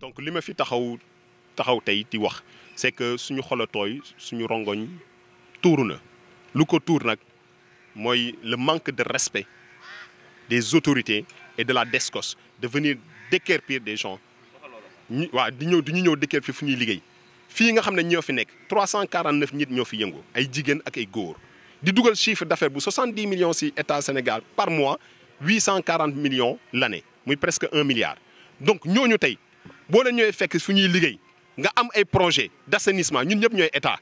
donc li ma fi taxaw tey di wax c'est que suñu xol a tooy suñu rongoñ tuuru na lu ko tuur nag mooy le manque de respect des autorités et de la DSCOS de venir déguerpir des gens waaw di ñu ñëw déguerpir fu ñuy liggéey fii nga xam ne ñoo fi nekk 349 nit ñoo fi yëngu ay jigéen ak ay góor di dugal chiffre d'affaires bu 70 millions ci état Sénégal par mois 840 millions l'année muy presque 1 milliard donc ñooñu tey boo leen ñëwee fekk fu ñuy liggéey nga am ay projet d'assainissement ñun ñëpp ñooy état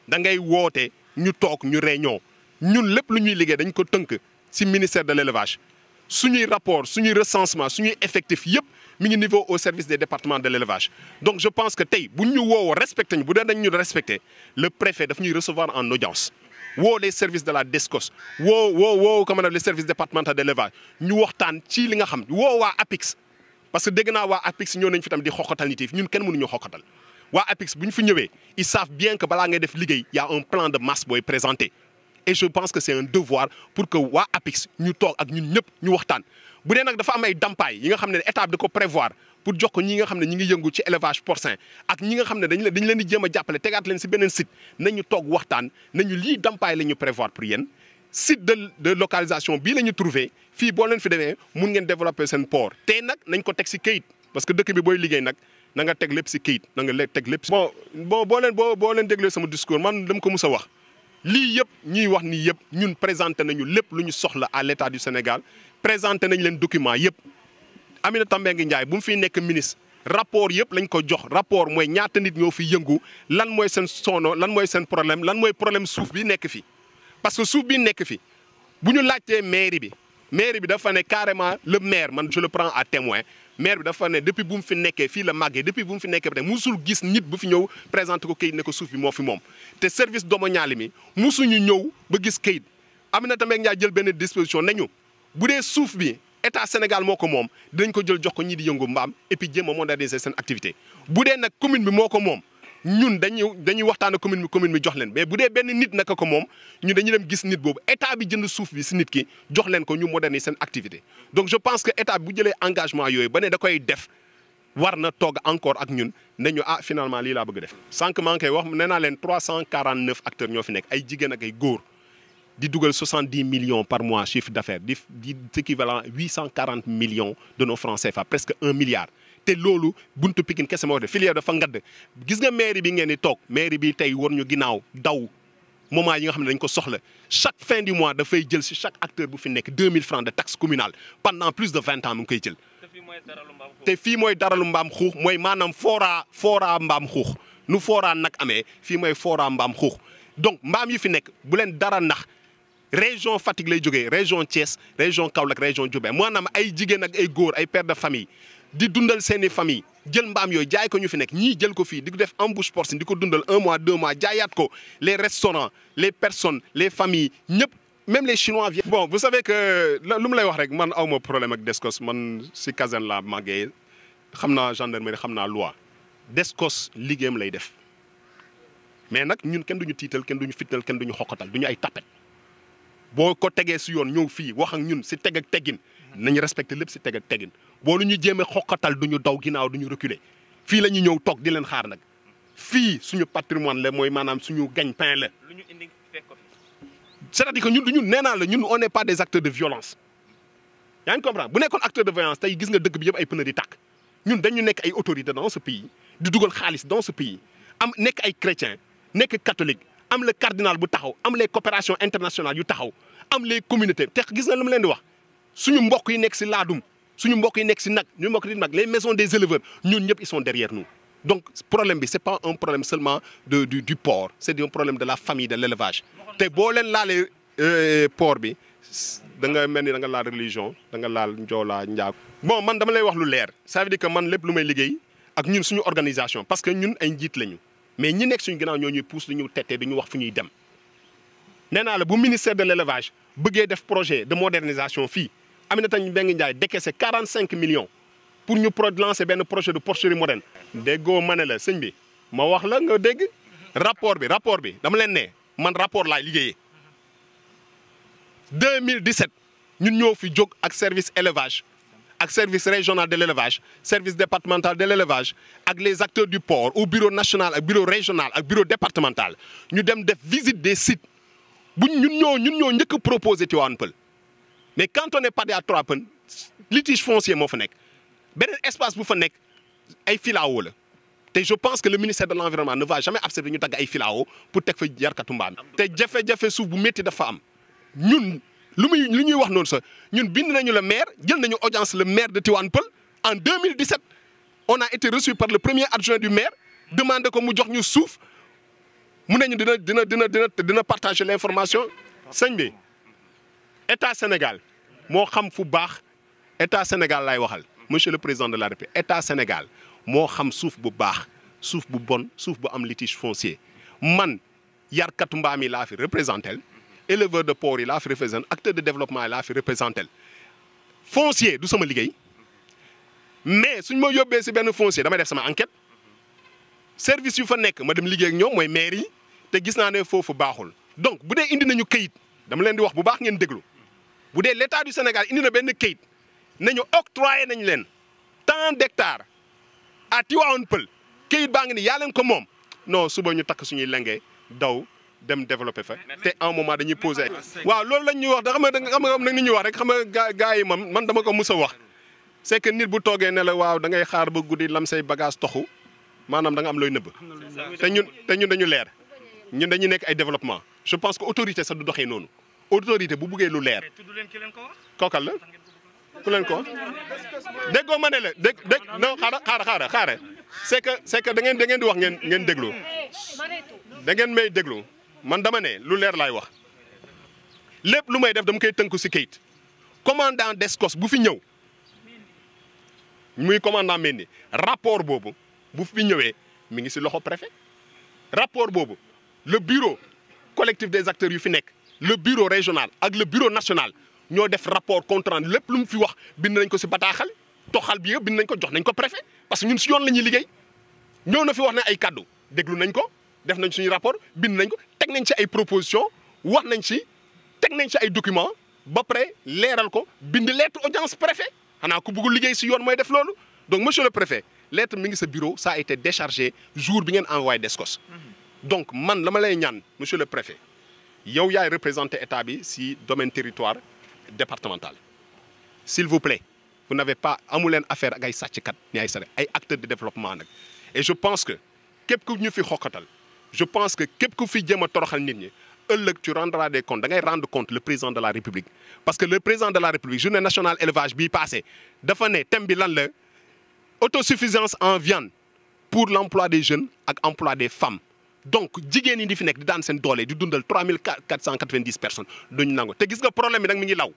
da ngay woote ñu toog ñu réunion ñun lépp lu ñuy liggéey dañ ko tënk ci ministère de l'élevage suñuy rapport suñuy recensement suñuy effectif yëpp mi ngi niveau au service des départements de l'élevage donc je pense que tey bu ñu woowoo respecté ñu bu dee dañ ñu respecté le préfet daf ñuy recevoir en audience woo les services de la DSCOS woo comment les services départementaux de l'élevage ñu waxtaan ci li nga xam woo waa APIX parce que dégg naa waa APIX ñëw nañ fi tam di xoqatal nit yi ñun kenn mënuñu xoqatal waa APIX bu ñu fi ñëwee ils savent bien que balaa ngay def liggéey y a un plan de masse booy présenté et je pense que c'est un devoir pour que waa APIX ñu toog ak ñun ñëpp ñu waxtaan bu dee nag dafa am ay dampaay yi nga xam ne état bi da ko prévoir pour jox ko ñi nga xam ne ñi ngi yëngu ci élevage porcin ak ñi nga xam ne dañ leen di jéem a jàppale tegaat leen ci beneen site nañu toog waxtaan nañu lii dampaay la ñu prévoir pour yéen site de localisation bii la ñu trouvé fii boo leen fi demee mun ngeen développer seen port te nag nañ ko teg ci kayit parce que dëkk bi booy liggéey nag na nga teg lépp ci kayit na nga teg lépp ci boo leen déglee sama discours man dama ko mus a wax lii yëpp ñuy wax nii yëpp ñun présenté nañu lépp lu ñu soxla à l'État du Sénégal présenté nañ leen document yëpp Aminata Mbengue Ndiaye bu mu fiy nekk ministre rapport yëpp lañ ko jox rapport mooy ñaata nit ñoo fi yëngu lan mooy seen sono lan mooy seen problème lan mooy problème suuf bi nekk fi parce que suuf bi nekk fi bu ñu laajtee mairie bi dafa ne carrément le maire man je le prends à témoin maire bi dafa ne depuis bu mu fi nekkee fii la màggee depuis bu mu fi nekkee ba tey musul gis nit bu fi ñëw présenté ko kayit ne ko suuf bi moo fi moom te service domanial mi musuñu ñëw ba gis kayit Aminata Mbengue Ndiaye jël benn disposition nañu bu dee suuf bi état Sénégal moo ko moom dinañ ko jël jox ko ñii di yëngu mbaam et puis jéem a moderniser seen activité bu dee nag commune bi moo ko moom ñun dañuy waxtaan ak commune bi jox leen mais bu dee benn nit naka ko moom ñun dañuy dem gis nit boobu état bi jënd suuf bi si nit ki jox leen ko ñu moderniser seen activité donc je pense que état bu jëlee engagement yooyu ba ne da koy def war na toog encore ak ñun ne ñu finalement lii laa bëgg def. sànq maa ngi koy wax nee naa leen 349 acteurs ñoo fi nekk ay jigéen ak ay góor di dugal 70 millions par mois chiffre d'affaires di équivalent 840 millions de nos francs CFA presque 1 milliard. te loolu buntu Pikine kese moo def filière dafa ngadd gis nga mairie bi ngeen di toog mairie bi tey war ñu ginnaaw daw moment yi nga xam ne dañ ko soxla chaque fin du mois dafay jël si chaque acteur bu fi nekk 2000 francs de taxe communale pendant plus de 20 ans mu ngi koy jël. te fii mooy daralu mbaam xuux mooy maanaam fora mbaam xuux nu fora nag amee fii mooy fora mbaam xuux donc mbaam yi fi nekk bu leen dara nax région Fatick lay jógee région Thiès région Kaolack région Diourbel maanaam ay jigéen ak ay góor ay pères de famille. di dundal seeni famille jël mbaam yooyu jaay ko ñu fi nekk ñii jël ko fii di ko def embouche porcine di ko dundal 1 mois 2 mois jaayaat ko les restaurants les personnes les familles ñëpp même les chinois viennent. bon vous savez que lu mu lay wax rek man awma problème ak DSCOS man si caserne la màggee xam naa gendarmerie xam naa loi DSCOS liggéeyam lay def mais nag ñun kenn duñu tiital kenn duñu fittal kenn duñu xoqatal duñu ay tapet boo ko tegee si yoon ñëw fii wax ak ñun si teg ak teggin nañu respecté lépp si teg ak teggin boo lu ñu jéemee xoqatal duñu daw ginnaaw duñu reculer fii la ñu ñëw toog di leen xaar nag fii suñu patrimoine la mooy maanaam suñu gagne-pain la. lu ñu indi fekk ko fi. c'est-à-dire que ñun nee naa la ñun on n'est pas des acteurs de violence yaa ngi comprendre bu nekkoon acteur de violence tey gis nga dëkk bi yëpp ay pneu di tàkk ñun dañu nekk ay autorités dans ce pays di dugal xaalis dans ce pays am nekk ay chrétiens nekk catholique am le cardinal bu taxaw am les coopérations internationales yu taxaw am les communautés te gis nga lu mu leen di wax suñu mbokk yi nekk si laadum suñu mbokk yi nekk si nag ñu mbokk yi nag les maisons des éleveurs ñun ñëpp ils sont derrière nous donc problème bi c'est pas un problème seulement du port c'est un problème de la famille de l'élevage te boo leen laalee port bi da nga mel ni da nga laal religion da nga laal njoolaa njaag bon man dama lay wax lu leer ça veut dire que man lépp lu may liggéey ak ñun suñu organisation parce que ñun ay njiit lañu mais ñi nekk suñu ginnaaw ñoo ñuy pousse lu ñu tettee du ñu wax fu ñuy dem nee naa la bu ministère de l'élevage bëggee def projet de modernisation fii Aminata Mbengue Ndiaye décaissé 45 millions pour ñu lancer benn projet de porcherie moderne. déggoo ma ne la sëñ bi ma wax la nga dégg rapport bi dama leen ne man rapport laay liggéeyee 2017 ñun ñoo fi jóg ak service élevage ak service régional de l'élevage service départemental de l'élevage ak les acteurs du port au bureau national ak bureau régional ak bureau départemental ñu dem def visite des sites buñ ñun ñoo njëkk a proposé Tivaouane Peulh mais quand on est pas à Trois Pennes litige foncier moo fa nekk beneen espace bu fa nekk ay filao la te je pense que le ministère de l'environnement ne va jamais accepter ñu dagg ay filao pour teg fa yarkatu mbaam te jafe-jafe suuf bu métti dafa am ñun lu ñuy wax noonu sax ñun bind nañu le maire jël nañu audience le maire de Tivaouane Peulh en 2017 on a été reçu par le premier adjoint du maire demandé ko mu jox ñu suuf mu ne ñu dina partager l'information sëñ bi état Sénégal moo xam fu baax état Sénégal lay waxal monsieur le président de la République état Sénégal moo xam suuf bu baax suuf bu bon suuf bu am litige foncier man yarkatu mbaam yi laa fi représentel éleveur de porc yi laa fi représenté acteur de développement yi laa fi représenté foncier du sama liggéey mais suñ ma yóbbee si benn foncier damay def sama enquête service yu fa nekk ma dem liggéey ak ñoom mooy maire yi te gis naa ne foofu baaxul donc bu dee indi nañu këyit dama leen di wax bu baax ngeen déglu bu dee l'état du Sénégal indi na benn këyit nañu octroyé nañ leen tant d'hectares à Tivaouane Peulh këyit baa ngi ni yaa leen ko moom non suba ñu takk suñuy lenge daw dem développer fa te en moment dañuy poser waaw loolu lañ ñuy wax da xam nga nag ni ñuy wax rek xam nga gars yi man dama ko mus a wax c'est que nit bu toogee ne la waaw da ngay xaar ba guddi lam say bagage toxu maanaam da nga am looy nëbb te ñun dañu leer ñun dañuy nekk ay développement je pense que autorité sax du doxee noonu autorité bu buggee lu leer kookal la ku leen ko déggoo ma ne la dégg non xaaral c'est que da ngeen di wax ngeen déglu da ngeen may déglu man dama ne lu leer laay wax lépp lu may def dama koy tënku si kayit commandant d'Escos bu fi ñëw muy commandant Mendy rapport boobu bu fi ñëwee mi ngi si loxo préfet rapport boobu le bureau collectif des acteurs yu fi nekk le bureau régional ak le bureau national ñoo def rapport compte rendu lépp lu mu fi wax bind nañ ko si bataaxal toxal bi yëpp bind nañ ko jox nañ ko préfet parce que ñun si yoon la ñuy liggéey ñëw na fi wax ne ay kaddu déglu nañ ko def nañ suñu rapport bind nañ ko teg nañ ci ay proposition wax nañ ci teg nañ ci ay documents ba pare leeral ko bind lettre audience préfet xanaa ku bëggul liggéey si yoon mooy def loolu donc monsieur le préfet lettre mi ngi sa bureau ça a été déchargé jour bi ngeen envoyé Descos donc man la ma lay ñaan monsieur le préfet yow yaay représenté état bi si domaine territoire départemental s'il vous plaît vous n'avez pas amu leen affaire ak ay sàcckat ni ay ay acteurs de développement nag et je pense que képp ku ñu fi xokkatal je pense que képp ku fi jéem a toroxal nit ñi ëllëg tu rendras des comptes da ngay rendre compte le président de la République parce que le président de la République journée nationale élevage bii passé dafa ne thème bi lan la autosuffisance en viande pour l'emploi des jeunes ak emploi des femmes donc jigéen ñi di fi nekk di daan seen doole di dundal 3490 personnes duñu nangu te gis nga problème bi nag mi ngi law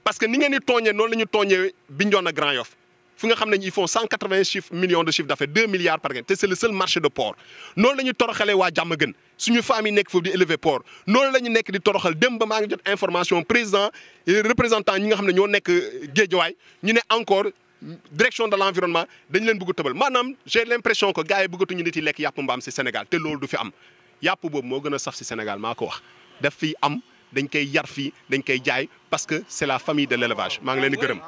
parce que ni ngeen di tooñee noonu la ñu tooñee Bignona Grand Yoff fi nga xam ne ils font 180 millions de chiffre d'affaires 2 milliards par an te c'est le seul marché de porc noonu la ñu toroxalee waa Diamaguène suñu famille nekk foofu di élever porc noonu la ñu nekk di toroxal dem ba maa ngi jot information président représentant ñi nga xam ne ñoo nekk Guédiawaye ñu ne encore direction de l'environnement dañ leen bëgg a tëbal maanaam j'ai l'impression que gars yi bëggatuñu nit yi lekk yàpp mbaam ci Sénégal te loolu du fi am yàpp boobu moo gën a saf ci Sénégal maa ko wax daf fiy am dañ koy yar fii dañ koy jaay parce que c'est la famille de l'élevage maa ngi leen di gërëm